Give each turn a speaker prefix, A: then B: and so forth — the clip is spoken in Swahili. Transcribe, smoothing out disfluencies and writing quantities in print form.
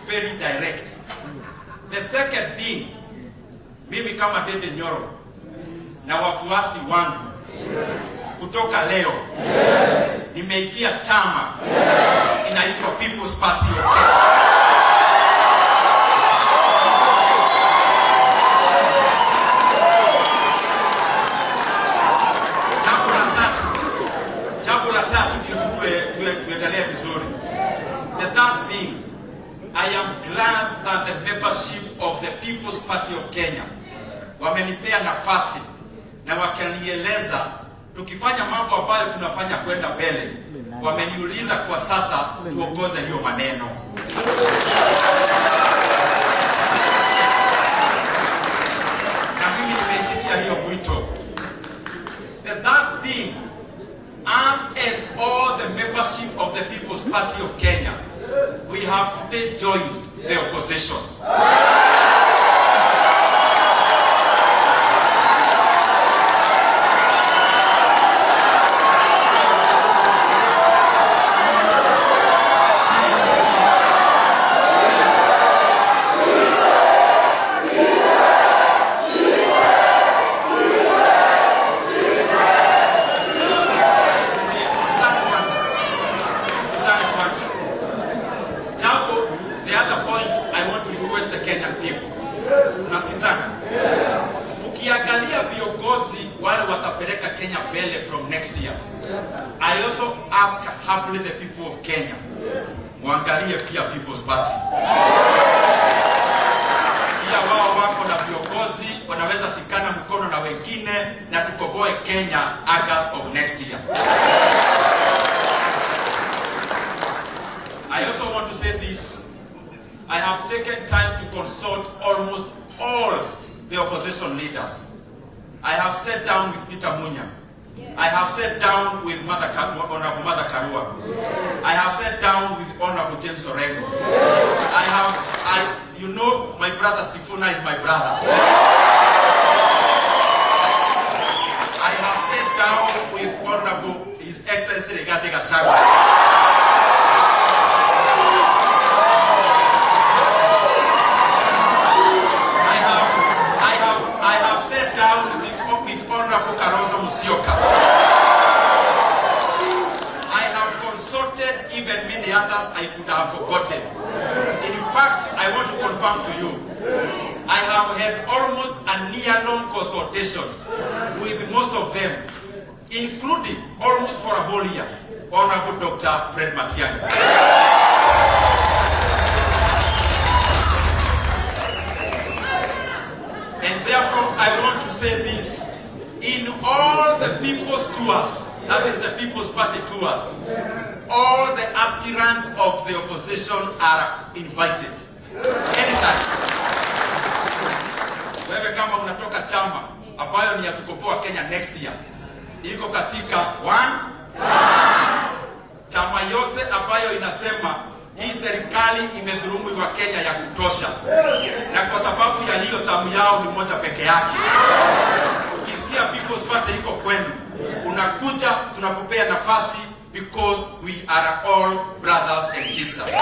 A: very direct. The second thing, mimi kama Dede Nyoro na wafuasi wangu kutoka leo nimeingia chama inaitwa People's Party of Kenya. Jambo la tatu tuendelee vizuri. The third thing, I am glad that the membership of the People's Party of Kenya wamenipea nafasi na wakanieleza tukifanya mambo ambayo tunafanya kwenda mbele. Wameniuliza kwa sasa tuongoze hiyo maneno. Na mimi nimeitikia hiyo mwito. The third thing, as all the membership of the People's Party of Kenya, we have today joined the opposition. The other point I want to request the Kenyan people. Unasikizana? Ukiangalia viongozi wale watapeleka Kenya mbele from next year. I also ask humbly the people of Kenya. Muangalie pia People's Party. Pia wao wako na viongozi wanaweza shikana mkono na wengine na tukoboe Kenya August of next year. I also want to say this. I have taken time to consult almost all the opposition leaders. I have sat down with Peter Munya. I have sat down with Honorable Mother Karua. I have sat down with Honorable James Orengo. You know, my brother Sifuna is my brother. I have sat down with Honorable His Excellency Rigathi Gachagua. I have consulted even many others I could have forgotten. In fact, I want to confirm to you, I have had almost a near-long consultation with most of them, including almost for a whole year, Honorable Dr. Fred Matiang'i. And therefore, I want to say this. In all the people's tours, that is the People's Party tours, all the aspirants of the opposition are invited. Anytime. Wewe kama unatoka chama ambayo ni ya kukomboa Kenya next year, iko katika chama yote ambayo inasema hii serikali imedhulumu wa Kenya ya kutosha, na kwa sababu ya hiyo tamu yao ni moja peke yake. Ukisikia People's Party iko kwenu, unakuja, tunakupea nafasi because we are all brothers and sisters.